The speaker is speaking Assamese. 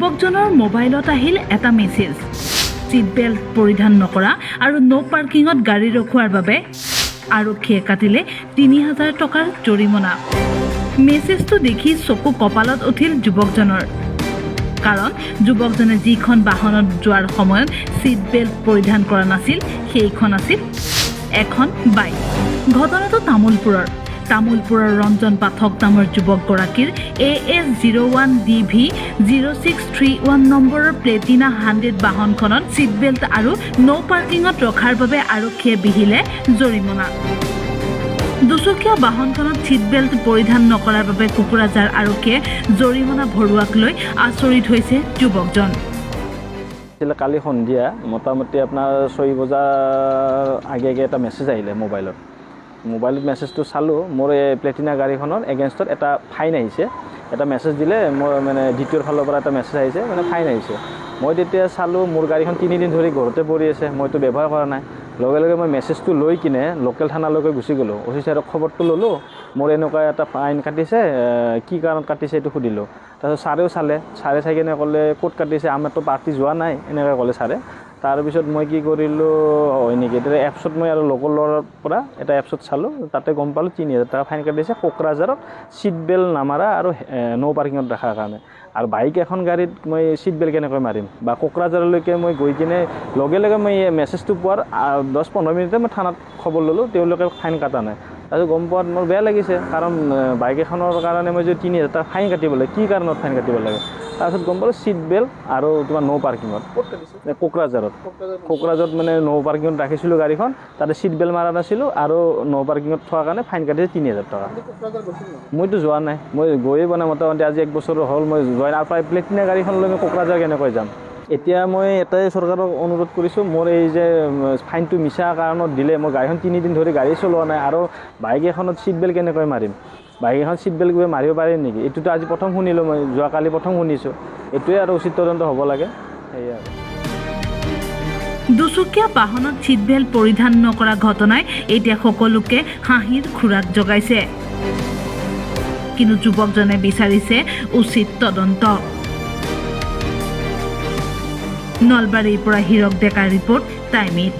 যুৱকজনৰ মোবাইলত আহিল এটা মেছেজ। সিট বেল্ট পৰিধান নকৰা আৰু নো পাৰ্কিঙত গাড়ী ৰখোৱাৰ বাবে আৰক্ষীয়ে কাটিলে ৩,০০০ টকাৰ জৰিমনা। মেছেজটো দেখি চকু কপালত উঠিল যুৱকজনৰ, কাৰণ যুৱকজনে যিখন বাহনত যোৱাৰ সময়ত সিট বেল্ট পৰিধান কৰা নাছিল সেইখন আছিল এখন বাইক। ঘটনাটো তামোলপুৰৰ ৰঞ্জন পাঠক নামৰ যুৱকগৰাকীৰ AS01DV0631 নম্বৰৰ প্লেটিনা 100 বাহনখনত সিট বেল্ট আৰু নো পাৰ্কিঙত ৰখাৰ বাবে আৰক্ষীয়ে বিহিলে জৰিমনা। দুচকীয়া বাহনখনত সিট বেল্ট পৰিধান নকৰাৰ বাবে কোকৰাঝাৰ আৰক্ষীয়ে জৰিমনা ভৰোৱাক লৈ আচৰিত হৈছে যুৱকজন। কালি সন্ধিয়া মোটামুটি আপোনাৰ 6 বজাৰ আগে এটা মেছেজ আহিলে মোবাইলত মেছেজটো চালোঁ। মোৰ এই প্লেটিনা গাড়ীখনৰ এগেইনষ্টত এটা ফাইন আহিছে। এটা মেছেজ দিলে মোৰ মানে দ্বিতীয়ৰ ফালৰ পৰা এটা মেছেজ আহিছে, মানে ফাইন আহিছে। মই তেতিয়া চালোঁ মোৰ গাড়ীখন 3 দিন ধৰি ঘৰতে পৰি আছে, মইতো ব্যৱহাৰ কৰা নাই। লগে লগে মই মেছেজটো লৈ কিনে লোকেল থানালৈকে গুচি গ'লোঁ। অফিচাৰক খবৰটো ল'লোঁ, মোৰ এনেকুৱা এটা ফাইন কাটিছে, কি কাৰণত কাটিছে এইটো সুধিলোঁ। তাৰপিছত ছাৰেও ছাৰে চাই কিনে ক'লে ক'ত কাটিছে, আমাৰতো পাৰ্টি যোৱা নাই, এনেকৈ ক'লে ছাৰে। তাৰপিছত মই কি কৰিলোঁ, হয় নেকি, তেতিয়া এপছত মই আৰু লোকেলৰ পৰা এটা এপছত চালোঁ, তাতে গম পালোঁ ৩,০০০ টকা ফাইন কাটিছে কোকৰাঝাৰত সিট বেল্ট নামাৰা আৰু নো পাৰ্কিঙত ৰখাৰ কাৰণে। আৰু বাইক এখন গাড়ীত মই সিট বেল্ট কেনেকৈ মাৰিম, বা কোকৰাঝাৰলৈকে মই গৈ কিনে লগে লগে মই মেছেজটো পোৱাৰ 10-15 মিনিটতে মই থানাত খবৰ ল'লোঁ, তেওঁলোকে ফাইন কটা নাই। তাৰপিছত গম পোৱাত মোৰ বেয়া লাগিছে, কাৰণ বাইক এখনৰ কাৰণে মই যদি ৩,০০০ টকা ফাইন কাটিব লাগে, কি কাৰণত ফাইন কাটিব লাগে। তাৰপিছত গম পালোঁ সিট বেল্ট আৰু তোমাৰ নো পাৰ্কিঙত। কোকৰাঝাৰত মানে নো পাৰ্কিঙত ৰাখিছিলোঁ গাড়ীখন, তাতে সিট বেল্ট মাৰা নাছিলোঁ আৰু নো পাৰ্কিঙত থোৱাৰ কাৰণে ফাইন কাটিছে ৩,০০০ টকা। মইতো যোৱা নাই, মই গৈয়ে পোৱা নাই, মোটামুটি আজি 1 বছৰ হ'ল মই যোৱা নাই। আৰু প্ৰায় প্লেটিনা গাড়ীখন লৈ মই কোকৰাঝাৰ কেনেকৈ যাম। এতিয়া মই এটাই চৰকাৰক অনুৰোধ কৰিছোঁ, মোৰ এই যে ফাইনটো মিছা কাৰণত দিলে, মই গাড়ীখন 3 দিন ধৰি গাড়ী চলোৱা নাই, আৰু বাইক এখনত সিট বেল্ট কেনেকৈ মাৰিম, বাইক এখন সিট বেল্ট মাৰিব পাৰিম নেকি, এইটোতো আজি প্ৰথম শুনিলোঁ, মই যোৱাকালি প্ৰথম শুনিছোঁ। এইটোৱে আৰু উচিত তদন্ত হ'ব লাগে, সেয়াই আৰু। দুচকীয়া বাহনত সিট বেল্ট পৰিধান নকৰা ঘটনাই এতিয়া সকলোকে হাঁহিৰ খোৰাক জগাইছে, কিন্তু যুৱকজনে বিচাৰিছে উচিত তদন্ত। নলবাৰীৰ পৰা হীৰক ডেকাৰ ৰিপৰ্ট, টাইম 8।